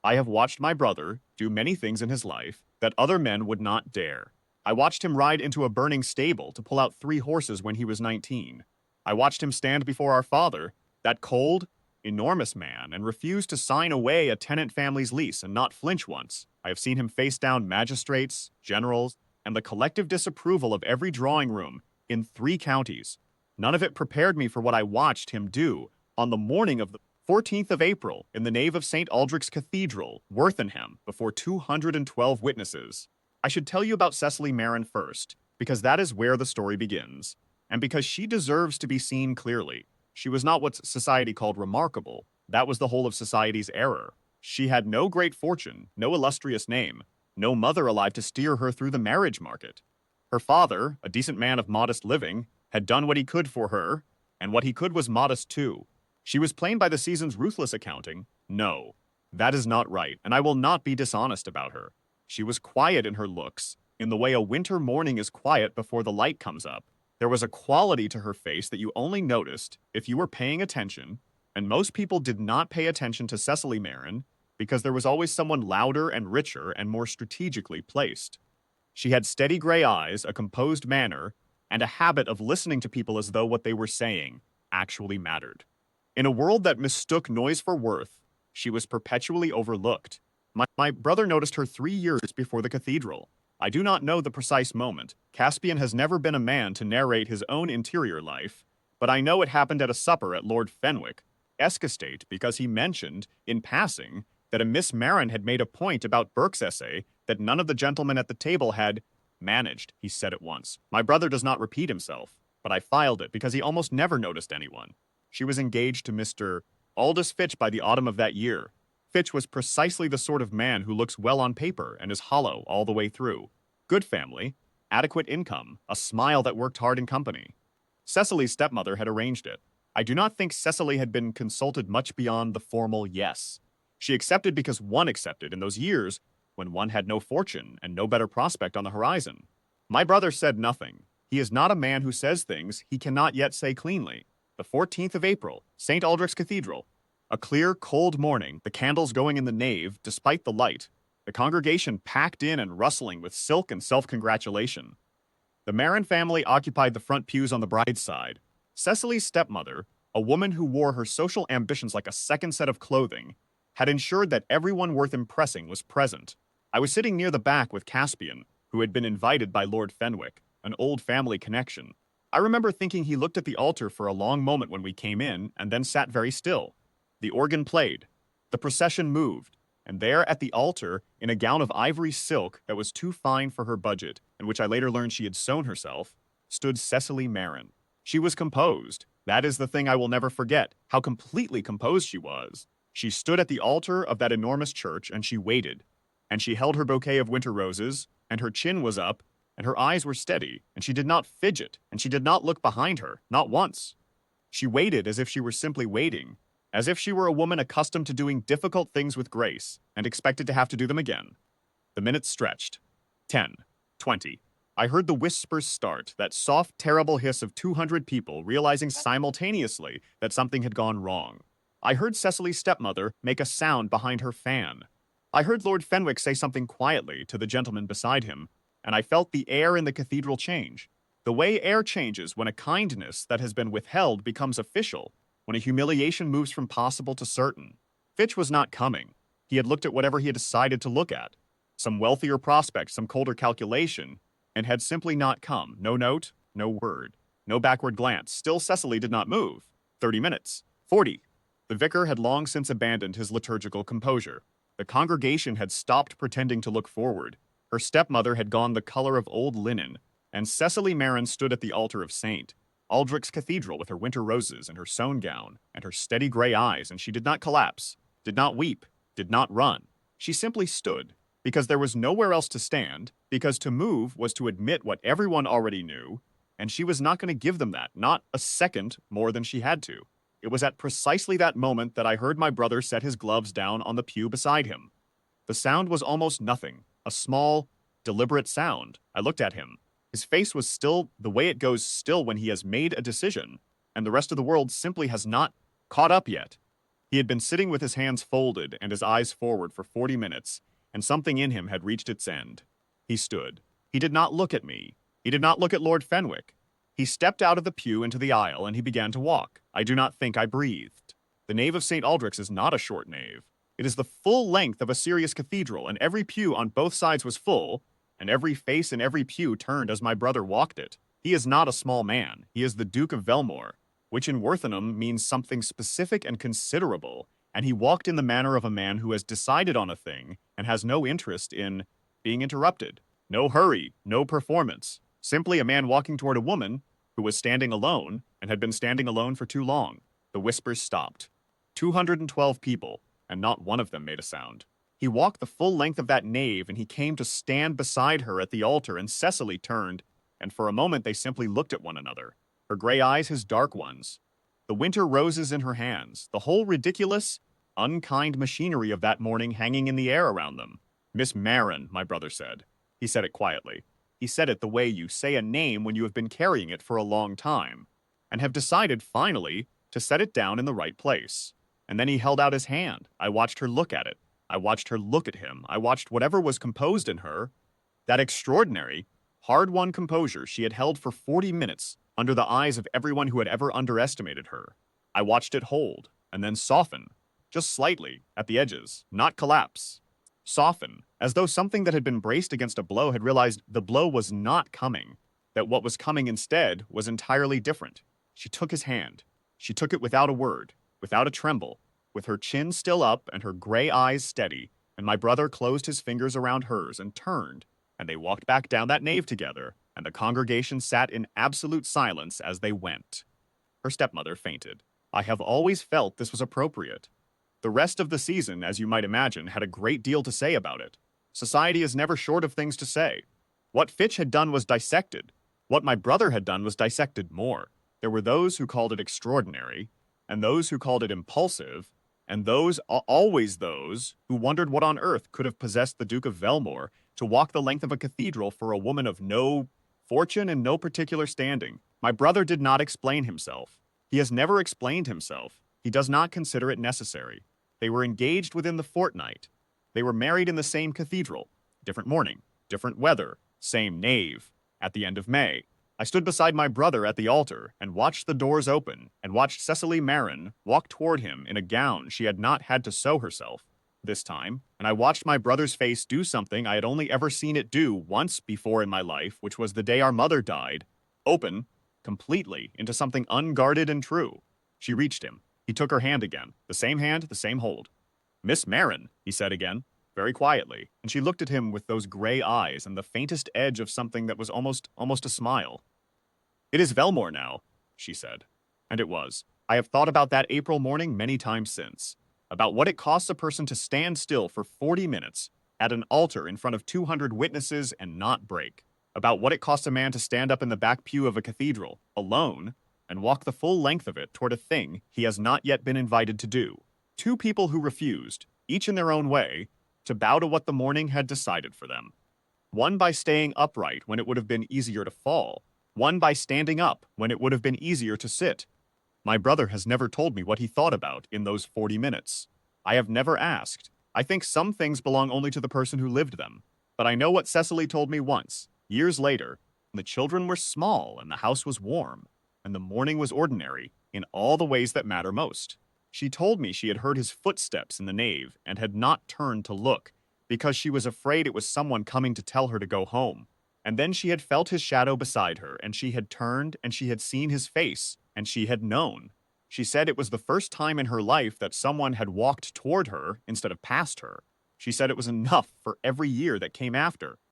I have watched my brother do many things in his life that other men would not dare. I watched him ride into a burning stable to pull out 3 horses when he was 19. I watched him stand before our father, that cold, enormous man, and refuse to sign away a tenant family's lease and not flinch once. I have seen him face down magistrates, generals, and the collective disapproval of every drawing room in 3 counties. None of it prepared me for what I watched him do on the morning of the 14th of April in the nave of St. Aldrich's Cathedral, Worthenham, before 212 witnesses. I should tell you about Cecily Marin first, because that is where the story begins, and because she deserves to be seen clearly. She was not what society called remarkable. That was the whole of society's error. She had no great fortune, no illustrious name, no mother alive to steer her through the marriage market. Her father, a decent man of modest living, had done what he could for her, and what he could was modest too. She was plain by the season's ruthless accounting. No, that is not right, and I will not be dishonest about her. She was quiet in her looks, in the way a winter morning is quiet before the light comes up. There was a quality to her face that you only noticed if you were paying attention, and most people did not pay attention to Cecily Marin because there was always someone louder and richer and more strategically placed. She had steady gray eyes, a composed manner, and a habit of listening to people as though what they were saying actually mattered. In a world that mistook noise for worth, she was perpetually overlooked. My brother noticed her 3 years before the cathedral. I do not know the precise moment. Caspian has never been a man to narrate his own interior life, but I know it happened at a supper at Lord Fenwick's estate because he mentioned, in passing, that a Miss Marin had made a point about Burke's essay that none of the gentlemen at the table had managed, he said at once. My brother does not repeat himself, but I filed it because he almost never noticed anyone. She was engaged to Mr. Aldous Fitch by the autumn of that year. Fitch was precisely the sort of man who looks well on paper and is hollow all the way through. Good family, adequate income, a smile that worked hard in company. Cecily's stepmother had arranged it. I do not think Cecily had been consulted much beyond the formal yes. She accepted because one accepted in those years when one had no fortune and no better prospect on the horizon. My brother said nothing. He is not a man who says things he cannot yet say cleanly. The 14th of April, St. Aldrich's Cathedral. A clear, cold morning, the candles going in the nave, despite the light. The congregation packed in and rustling with silk and self-congratulation. The Marin family occupied the front pews on the bride's side. Cecily's stepmother, a woman who wore her social ambitions like a second set of clothing, had ensured that everyone worth impressing was present. I was sitting near the back with Caspian, who had been invited by Lord Fenwick, an old family connection. I remember thinking he looked at the altar for a long moment when we came in and then sat very still. The organ played. The procession moved. And there at the altar, in a gown of ivory silk that was too fine for her budget, and which I later learned she had sewn herself, stood Cecily Marin. She was composed. That is the thing I will never forget, how completely composed she was. She stood at the altar of that enormous church, and she waited. And she held her bouquet of winter roses, and her chin was up, and her eyes were steady, and she did not fidget, and she did not look behind her, not once. She waited as if she were simply waiting, as if she were a woman accustomed to doing difficult things with grace and expected to have to do them again. The minutes stretched. 10, 20. I heard the whispers start, that soft, terrible hiss of 200 people realizing simultaneously that something had gone wrong. I heard Cecily's stepmother make a sound behind her fan. I heard Lord Fenwick say something quietly to the gentleman beside him, and I felt the air in the cathedral change. The way air changes when a kindness that has been withheld becomes official, when a humiliation moves from possible to certain. Fitch was not coming. He had looked at whatever he had decided to look at. Some wealthier prospect, some colder calculation, and had simply not come. No note, no word, no backward glance. Still Cecily did not move. 30 minutes. 40. The vicar had long since abandoned his liturgical composure. The congregation had stopped pretending to look forward. Her stepmother had gone the color of old linen, and Cecily Marin stood at the altar of St. Aldrich's Cathedral with her winter roses and her sewn gown and her steady gray eyes, and she did not collapse, did not weep, did not run. She simply stood, because there was nowhere else to stand, because to move was to admit what everyone already knew, and she was not going to give them that, not a second more than she had to. It was at precisely that moment that I heard my brother set his gloves down on the pew beside him. The sound was almost nothing, a small, deliberate sound. I looked at him. His face was still the way it goes still when he has made a decision, and the rest of the world simply has not caught up yet. He had been sitting with his hands folded and his eyes forward for 40 minutes, and something in him had reached its end. He stood. He did not look at me. He did not look at Lord Fenwick. He stepped out of the pew into the aisle, and he began to walk. I do not think I breathed. The nave of St. Aldrich's is not a short nave. It is the full length of a serious cathedral, and every pew on both sides was full, and every face in every pew turned as my brother walked it. He is not a small man. He is the Duke of Velmoor, which in Worthenham means something specific and considerable, and he walked in the manner of a man who has decided on a thing and has no interest in being interrupted. No hurry, no performance. Simply a man walking toward a woman who was standing alone and had been standing alone for too long. The whispers stopped. 212 people, and not one of them made a sound. He walked the full length of that nave, and he came to stand beside her at the altar, and Cecily turned, and for a moment they simply looked at one another. Her gray eyes his dark ones. The winter roses in her hands, the whole ridiculous, unkind machinery of that morning hanging in the air around them. Miss Marin, my brother said. He said it quietly. He said it the way you say a name when you have been carrying it for a long time, and have decided, finally, to set it down in the right place. And then he held out his hand. I watched her look at it. I watched her look at him. I watched whatever was composed in her, that extraordinary, hard-won composure she had held for 40 minutes under the eyes of everyone who had ever underestimated her. I watched it hold, and then soften, just slightly, at the edges, not collapse. Soften, as though something that had been braced against a blow had realized the blow was not coming, that what was coming instead was entirely different. She took his hand. She took it without a word, without a tremble, with her chin still up and her gray eyes steady, and my brother closed his fingers around hers and turned, and they walked back down that nave together, and the congregation sat in absolute silence as they went. Her stepmother fainted. I have always felt this was appropriate. The rest of the season, as you might imagine, had a great deal to say about it. Society is never short of things to say. What Fitch had done was dissected. What my brother had done was dissected more. There were those who called it extraordinary, and those who called it impulsive, and always those, who wondered what on earth could have possessed the Duke of Velmoor to walk the length of a cathedral for a woman of no fortune and no particular standing. My brother did not explain himself. He has never explained himself. He does not consider it necessary. They were engaged within the fortnight. They were married in the same cathedral. Different morning, different weather, same nave. At the end of May, I stood beside my brother at the altar and watched the doors open and watched Cecily Marin walk toward him in a gown she had not had to sew herself this time, and I watched my brother's face do something I had only ever seen it do once before in my life, which was the day our mother died, open, completely, into something unguarded and true. She reached him. He took her hand again, the same hand, the same hold. Miss Marin, he said again, very quietly, and she looked at him with those gray eyes and the faintest edge of something that was almost a smile. It is Velmoor now, she said. And it was. I have thought about that April morning many times since, about what it costs a person to stand still for 40 minutes at an altar in front of 200 witnesses and not break, about what it costs a man to stand up in the back pew of a cathedral, alone, and walk the full length of it toward a thing he has not yet been invited to do. Two people who refused, each in their own way, to bow to what the morning had decided for them. One by staying upright when it would have been easier to fall, one by standing up when it would have been easier to sit. My brother has never told me what he thought about in those 40 minutes. I have never asked. I think some things belong only to the person who lived them. But I know what Cecily told me once, years later, when the children were small and the house was warm, and the morning was ordinary in all the ways that matter most. She told me she had heard his footsteps in the nave and had not turned to look because she was afraid it was someone coming to tell her to go home. And then she had felt his shadow beside her, and she had turned and she had seen his face, and she had known. She said it was the first time in her life that someone had walked toward her instead of past her. She said it was enough for every year that came after.